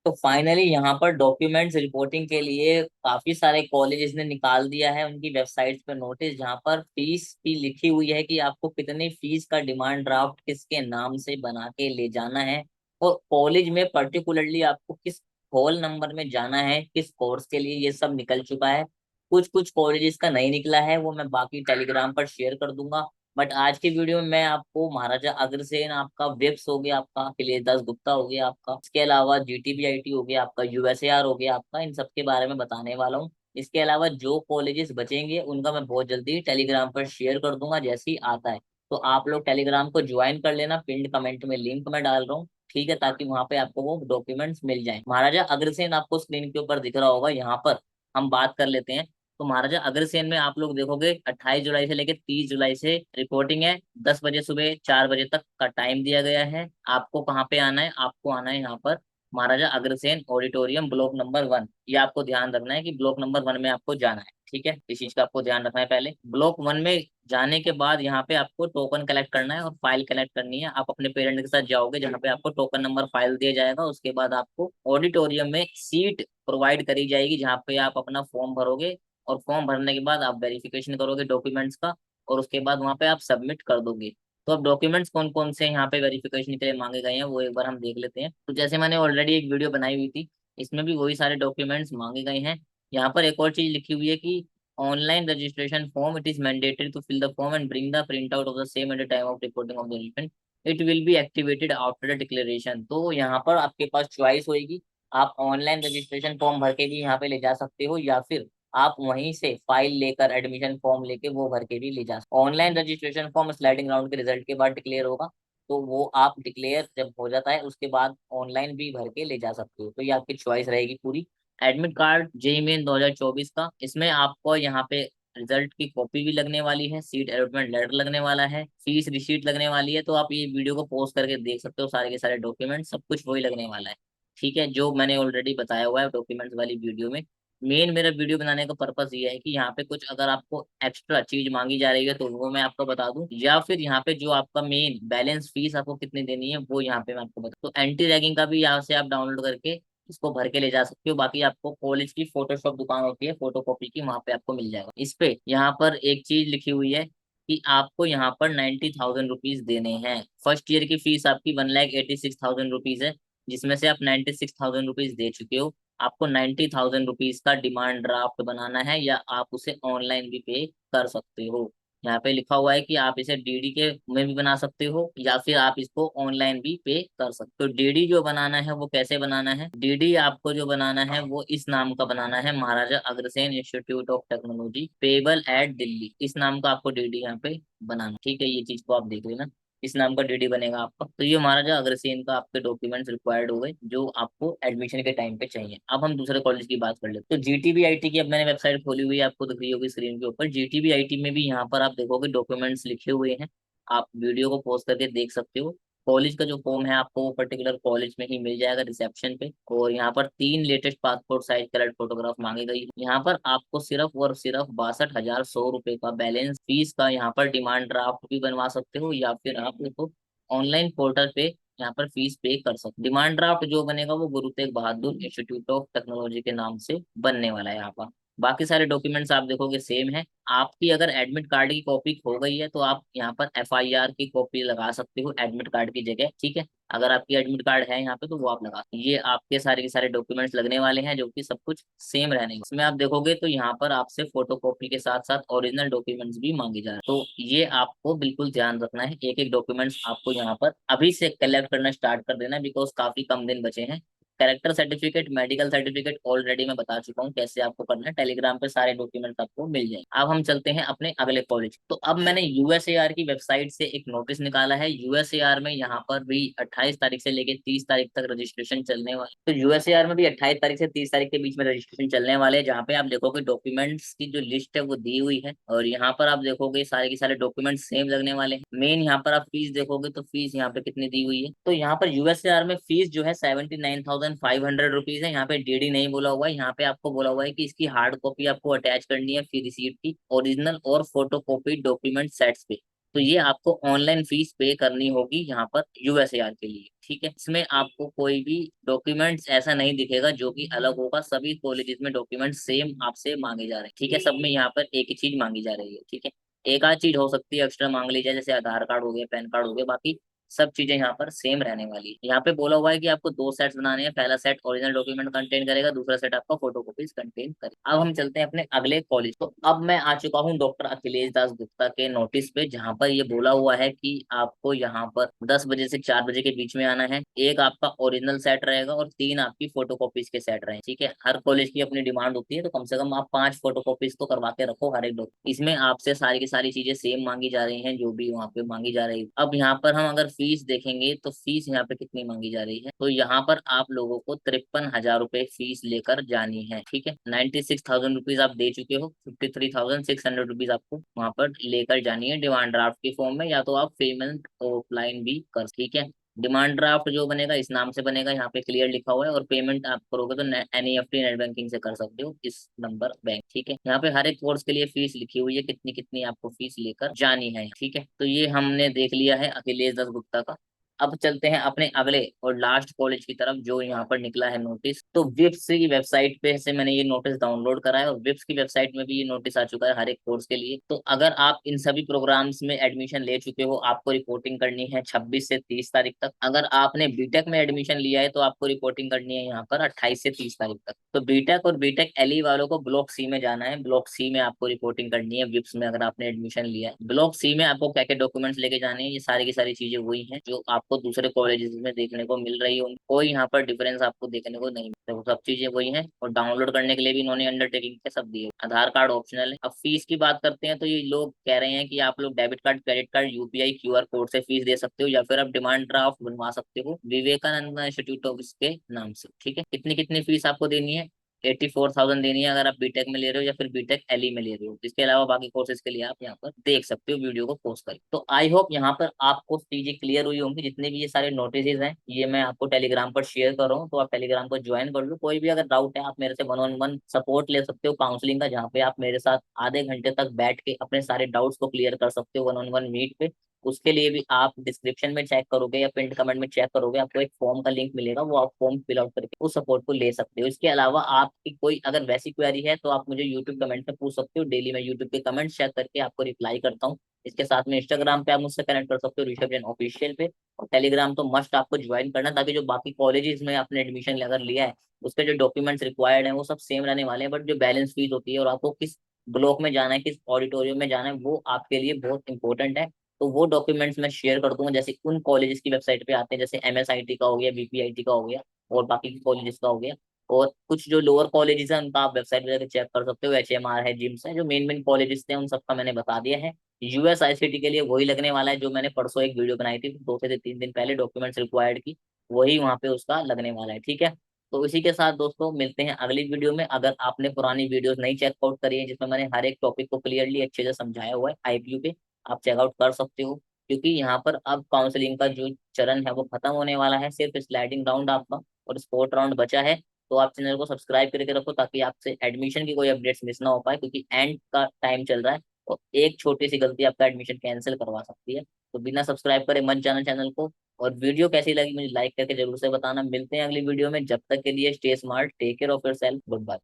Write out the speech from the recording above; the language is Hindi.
तो फाइनली यहाँ पर डॉक्यूमेंट्स रिपोर्टिंग के लिए काफी सारे कॉलेजेस ने निकाल दिया है उनकी वेबसाइट्स पे नोटिस, जहाँ पर फीस भी लिखी हुई है कि आपको कितनी फीस का डिमांड ड्राफ्ट किसके नाम से बना के ले जाना है, और कॉलेज में पर्टिकुलरली आपको किस होल नंबर में जाना है किस कोर्स के लिए, ये सब निकल चुका है। कुछ कुछ कॉलेजेस का नहीं निकला है, वो मैं बाकी टेलीग्राम पर शेयर कर दूंगा। बट आज की वीडियो में मैं आपको महाराजा अग्रसेन, आपका विप्स हो गया, आपका अखिलेश दास गुप्ता हो गया आपका, इसके अलावा जीटीबीआईटी हो गया आपका, यूएसएआर हो गया आपका, इन सब के बारे में बताने वाला हूँ। इसके अलावा जो कॉलेजेस बचेंगे उनका मैं बहुत जल्दी टेलीग्राम पर शेयर कर दूंगा जैसे ही आता है। तो आप लोग टेलीग्राम को ज्वाइन कर लेना, पिंड कमेंट में लिंक मैं डाल रहा हूँ, ठीक है, ताकि वहां पे आपको वो डॉक्यूमेंट्स मिल जाएं। महाराजा अग्रसेन आपको स्क्रीन के ऊपर दिख रहा होगा, यहाँ पर हम बात कर लेते हैं। तो महाराजा अग्रसेन में आप लोग देखोगे 28 जुलाई से लेकर 30 जुलाई से रिपोर्टिंग है। 10 बजे सुबह 4 बजे तक का टाइम दिया गया है। आपको कहाँ पे आना है, आपको आना है यहाँ पर Maharaja Agrasen auditorium block number 1। ये आपको ध्यान रखना है कि ब्लॉक नंबर 1 में आपको जाना है, ठीक है, इस चीज का आपको ध्यान रखना है। पहले ब्लॉक 1 में जाने के बाद यहाँ पे आपको टोकन कलेक्ट करना है और फाइल कलेक्ट करनी है। आप अपने पेरेंट के साथ जाओगे, जहाँ पे आपको टोकन नंबर फाइल दिया जाएगा। उसके बाद आपको ऑडिटोरियम में सीट प्रोवाइड करी जाएगी, जहाँ पे आप अपना फॉर्म भरोगे, और फॉर्म भरने के बाद आप वेरिफिकेशन करोगे डॉक्यूमेंट्स का, और उसके बाद वहाँ पे आप सबमिट कर दोगे। तो अब डॉक्यूमेंट्स कौन कौन से यहाँ पे वेरिफिकेशन के लिए मांगे गए हैं वो एक बार हम देख लेते हैं। तो जैसे मैंने ऑलरेडी एक वीडियो बनाई हुई थी, इसमें भी वही सारे डॉक्यूमेंट्स मांगे गए हैं। यहाँ पर एक और चीज लिखी हुई है कि online registration form, it is mandatory to fill the form and bring the print out of the same at the time of reporting of the return. It will be activated after the declaration. तो यहाँ पर आपके पास चॉइस होगी, आप ऑनलाइन रजिस्ट्रेशन फॉर्म भर के भी यहाँ पे ले जा सकते हो, या फिर आप वहीं से फाइल लेकर एडमिशन फॉर्म लेके वो भर के भी ले जा सकते। Online registration form sliding round के रिजल्ट के बाद डिक्लेयर होगा, तो वो आप डिक्लेयर जब हो जाता है उसके बाद ऑनलाइन भी भर के ले जा सकते हो। तो ये आपकी चॉइस रहेगी पूरी। एडमिट कार्ड जेई मेन 2024 का, इसमें आपको यहाँ पे रिजल्ट की कॉपी भी लगने वाली है, सीट अलॉटमेंट लेटर लगने वाला है, फीस रिसीट लगने वाली है। तो आप ये वीडियो को पॉज करके देख सकते हो, सारे के सारे डॉक्यूमेंट सब कुछ वही लगने वाला है, ठीक है, जो मैंने ऑलरेडी बताया हुआ है डॉक्यूमेंट्स वाली वीडियो में। मेन मेरा वीडियो बनाने का पर्पस ये है कि यहाँ पे कुछ अगर आपको एक्स्ट्रा चीज मांगी जा रही है तो वो मैं आपको बता दूं, या फिर यहाँ पे जो आपका मेन बैलेंस फीस आपको कितनी देनी है वो यहाँ पे मैं आपको बता। तो एंटी रैगिंग का भी यहाँ से आप डाउनलोड करके इसको भर के ले जा सकते हो। बाकी आपको कॉलेज की फोटोशॉप दुकान होती है फोटो कॉपी की, वहां पे आपको मिल जाएगा। इस पे यहाँ पर एक चीज लिखी हुई है कि आपको यहाँ पर 90,000 रुपीज देने हैं। फर्स्ट ईयर की फीस आपकी 1,86,000 रुपीज है, जिसमें से आप 96,000 रुपीज दे चुके हो। आपको 90,000 रुपीज का डिमांड ड्राफ्ट बनाना है, या आप उसे ऑनलाइन भी पे कर सकते हो। यहाँ पे लिखा हुआ है कि आप इसे डीडी के में भी बना सकते हो, या फिर आप इसको ऑनलाइन भी पे कर सकते हो। डीडी जो बनाना है वो कैसे बनाना है, डीडी आपको जो बनाना है वो इस नाम का बनाना है, Maharaja Agrasen institute of technology पेबल एट दिल्ली, इस नाम का आपको डीडी यहाँ पे बनाना, ठीक है। ये चीज को आप देख लेना, इस नाम का डीडी बनेगा आपका। तो ये महाराजा अग्रसेन का आपके डॉक्यूमेंट्स रिक्वायर्ड हो गए जो आपको एडमिशन के टाइम पे चाहिए। अब हम दूसरे कॉलेज की बात कर लेते हैं। तो जीटीबीआईटी की अब मैंने वेबसाइट खोली हुई है, आपको दिख रही होगी स्क्रीन के ऊपर। जीटीबीआईटी में भी यहाँ पर आप देखोगे डॉक्यूमेंट्स लिखे हुए हैं, आप वीडियो को पॉज करके देख सकते हो। कॉलेज का जो फॉर्म है आपको वो पर्टिकुलर कॉलेज में ही मिल जाएगा रिसेप्शन पे। और यहाँ पर 3 latest passport size colour photograph मांगी गई है। यहाँ पर आपको सिर्फ और सिर्फ 62,100 रुपए का बैलेंस फीस का यहाँ पर डिमांड ड्राफ्ट भी बनवा सकते हो, या फिर आप इसको ऑनलाइन पोर्टल पे यहाँ पर फीस पे कर सकते। डिमांड ड्राफ्ट जो बनेगा वो Guru Tegh Bahadur institute of technology के नाम से बनने वाला है यहाँ पर। बाकी सारे डॉक्यूमेंट्स आप देखोगे सेम है। आपकी अगर एडमिट कार्ड की कॉपी खो गई है तो आप यहाँ पर एफआईआर की कॉपी लगा सकते हो एडमिट कार्ड की जगह, ठीक है। अगर आपकी एडमिट कार्ड है यहाँ पे तो वो आप लगा, ये आपके सारे के सारे डॉक्यूमेंट्स लगने वाले हैं, जो कि सब कुछ सेम रहने। इसमें आप देखोगे तो यहाँ पर आपसे फोटो कॉपी के साथ साथ ओरिजिनल डॉक्यूमेंट्स भी मांगे जा रहे हैं। तो ये आपको बिल्कुल ध्यान रखना है, एक एक डॉक्यूमेंट्स आपको यहाँ पर अभी से कलेक्ट करना स्टार्ट कर देना है, बिकॉज काफी कम दिन बचे हैं। Character certificate, medical certificate already मैं बता चुका हूँ कैसे आपको करना है, टेलीग्राम पे सारे डॉक्यूमेंट्स आपको मिल जाएंगे। अब हम चलते हैं अपने अगले कॉलेज। तो अब मैंने यूएसएआर की वेबसाइट से एक नोटिस निकाला है। यूएसएआर में यहाँ पर भी 28 तारीख से लेके 30 तारीख तक रजिस्ट्रेशन चलने वाले। तो यूएसएआर में भी 28 तारीख से 30 तारीख के बीच में रजिस्ट्रेशन चलने वाले हैं, जहाँ पे आप देखोगे डॉक्यूमेंट्स की जो लिस्ट है वो दी हुई है, और यहाँ पर आप देखोगे सारे के सारे डॉक्यूमेंट्स सेम लगने वाले हैं। मेन यहाँ पर आप फीस देखोगे तो फीस यहाँ पे कितनी दी हुई है। तो यहाँ पर यूएसएआर में फीस जो है 79,500 रुपीज है। यहाँ पे डीडी नहीं बोला हुआ है, यहाँ पे आपको बोला हुआ है कि इसकी हार्ड कॉपी आपको अटैच करनी है फी रिसीट की, ओरिजिनल और फोटो कॉपी डॉक्यूमेंट सेट्स पे। तो ये आपको ऑनलाइन फीस पे करनी होगी यहाँ पर यूएसएआर के लिए, ठीक है। इसमें आपको कोई भी डॉक्यूमेंट्स ऐसा नहीं दिखेगा जो कि अलग होगा, सभी कॉलेजेस में डॉक्यूमेंट सेम आपसे मांगे जा रहे हैं, ठीक है। सब में यहाँ पर एक ही चीज मांगी जा रही है, ठीक है। एक आध चीज हो सकती है एक्स्ट्रा मांग ली जाए, जैसे आधार कार्ड हो गया, पैन कार्ड हो गया, बाकी सब चीजें यहाँ पर सेम रहने वाली है। यहाँ पे बोला हुआ है कि आपको दो सेट्स बनाने हैं, पहला सेट ओरिजिनल डॉक्यूमेंट कंटेन करेगा, दूसरा सेट आपका फोटो कॉपीज कंटेन करेगा। अब हम चलते हैं अपने अगले कॉलेज। तो अब मैं आ चुका हूँ डॉक्टर अखिलेश दास गुप्ता के नोटिस पे, जहाँ पर ये बोला हुआ है कि आपको यहाँ पर 10 बजे से 4 बजे के बीच में आना है। एक आपका ओरिजिनल सेट रहेगा और 3 आपकी फोटो कॉपीज के सेट रहेंगे, ठीक है। हर कॉलेज की अपनी डिमांड होती है, तो कम से कम आप 5 फोटो कॉपीज तो करवा के रखो हर एक डॉक्यूमेंट। इसमें आपसे सारी की सारी चीजें सेम मांगी जा रही हैं जो भी वहाँ पे मांगी जा रही है। अब यहाँ पर हम अगर फीस देखेंगे तो फीस यहाँ पे कितनी मांगी जा रही है, तो यहाँ पर आप लोगों को 53,000 रुपए फीस लेकर जानी है, ठीक है। 96,000 रुपीज आप दे चुके हो, 53,600 रुपीज आपको वहाँ पर लेकर जानी है डिमांड ड्राफ्ट की फॉर्म में, या तो आप पेमेंट ऑफलाइन भी कर, ठीक है। डिमांड ड्राफ्ट जो बनेगा इस नाम से बनेगा, यहाँ पे क्लियर लिखा हुआ है, और पेमेंट आप करोगे तो एनईएफटी नेट बैंकिंग से कर सकते हो इस नंबर बैंक, ठीक है। यहाँ पे हर एक कोर्स के लिए फीस लिखी हुई है, कितनी कितनी आपको फीस लेकर जानी है, ठीक है। तो ये हमने देख लिया है अखिलेश दास गुप्ता का। अब चलते हैं अपने अगले और लास्ट कॉलेज की तरफ जो यहाँ पर निकला है नोटिस। तो विप्स की वेबसाइट पे से मैंने ये नोटिस डाउनलोड करा है, और विप्स की वेबसाइट में भी ये नोटिस आ चुका है हर एक कोर्स के लिए। तो अगर आप इन सभी प्रोग्राम्स में एडमिशन ले चुके हो, आपको रिपोर्टिंग करनी है 26 से 30 तारीख तक। अगर आपने बीटेक में एडमिशन लिया है तो आपको रिपोर्टिंग करनी है यहाँ पर 28 से 30 तारीख तक। तो बीटेक और बीटेक एलई वालों को ब्लॉक सी में जाना है, ब्लॉक सी में आपको रिपोर्टिंग करनी है विप्स में अगर आपने एडमिशन लिया है। ब्लॉक सी में आपको क्या क्या डॉक्यूमेंट्स लेके जाने हैं, ये सारी की सारी चीजें वही हैं जो आपको दूसरे कॉलेजेस में देखने को मिल रही है। कोई यहाँ पर डिफरेंस आपको देखने को नहीं मिलता, वो सब चीजें वही हैं। और डाउनलोड करने के लिए भी इन्होंने अंडरटेकिंग के सब दिए। आधार कार्ड ऑप्शनल है। अब फीस की बात करते हैं, तो ये लोग कह रहे हैं कि आप लोग debit card, credit card, UPI, QR code से फीस दे सकते हो, या फिर आप डिमांड ड्राफ्ट बनवा सकते हो विवेकानंद इंस्टीट्यूट ऑफ के नाम से, ठीक है। कितनी कितनी फीस आपको देनी है, 84,000 देनी है अगर आप बीटेक में ले रहे हो या फिर बीटेक एलई में ले रहे हो। इसके अलावा बाकी कोर्सेज के लिए आप यहाँ पर देख सकते हो, वीडियो को पॉज करके। तो आई होप यहाँ पर आपको चीजें क्लियर हुई होंगी। जितने भी ये सारे नोटिस हैं ये मैं आपको टेलीग्राम पर शेयर कर रहा हूँ, तो आप टेलीग्राम को ज्वाइन कर लो। कोई भी अगर डाउट है आप मेरे से 1-on-1 सपोर्ट ले सकते हो काउंसलिंग का, जहाँ पे आप मेरे साथ आधे घंटे तक बैठ के अपने सारे डाउट्स को क्लियर कर सकते हो 1-on-1 मीट पे। उसके लिए भी आप डिस्क्रिप्शन में चेक करोगे या पिंड कमेंट में चेक करोगे, आपको एक फॉर्म का लिंक मिलेगा, वो आप फॉर्म फिल आउट करके उस सपोर्ट को ले सकते हो। इसके अलावा आपकी कोई अगर वैसी क्वेरी है तो आप मुझे यूट्यूब कमेंट में पूछ सकते हो। डेली मैं यूट्यूब के कमेंट चेक करके आपको रिप्लाई करता हूँ। इसके साथ में इंस्टाग्राम पे आप मुझसे कनेक्ट कर सकते हो, ऋषभ जैन ऑफिशियल पे। और टेलीग्राम तो मस्ट आपको ज्वाइन करना, ताकि जो बाकी कॉलेजेस में आपने एडमिशन अगर लिया है उसके जो डॉक्यूमेंट्स रिक्वायर्ड हैं वो सब सेम रहने वाले हैं, बट जो बैलेंस फीस होती है और आपको किस ब्लॉक में जाना है, किस ऑडिटोरियम में जाना है, वो आपके लिए बहुत इंपॉर्टेंट है। तो वो डॉक्यूमेंट्स मैं शेयर कर दूंगा, जैसे उन कॉलेजेस की वेबसाइट पे आते हैं, जैसे एमएसआईटी का हो गया, बीपीआईटी का हो गया, और बाकी के कॉलेजेस का हो गया। और कुछ जो लोअर कॉलेजेस हैं उनका आप वेबसाइट पे जाकर चेक कर सकते हो, एचएमआर है, जिम्स है, जो मेन मेन कॉलेजेस थे उन सबका मैंने बता दिया है। यूएस आईसीटी के लिए वही लगने वाला है जो मैंने परसों एक वीडियो बनाई थी 2 से 3 दिन पहले, डॉक्यूमेंट्स रिक्वायर्ड की, वही वहाँ पे उसका लगने वाला है, ठीक है। तो इसी के साथ दोस्तों मिलते हैं अगली वीडियो में। अगर आपने पुरानी वीडियोस नहीं चेकआउट करी है जिसमें मैंने हर एक टॉपिक को क्लियरली अच्छे से समझाया हुआ है आईपीयू पे, आप चेकआउट कर सकते हो। क्योंकि यहाँ पर अब काउंसलिंग का जो चरण है वो खत्म होने वाला है, सिर्फ स्लाइडिंग राउंड आपका और स्पोर्ट राउंड बचा है। तो आप चैनल को सब्सक्राइब करके रखो ताकि आपसे एडमिशन की कोई अपडेट्स मिस ना हो पाए, क्योंकि एंड का टाइम चल रहा है और एक छोटी सी गलती आपका एडमिशन कैंसिल करवा सकती है। तो बिना सब्सक्राइब करे मत जाना चैनल को। और वीडियो कैसी लगी मुझे लाइक करके जरूर से बताना। मिलते हैं अगली वीडियो में, जब तक के लिए stay smart, take care of yourself, good bye.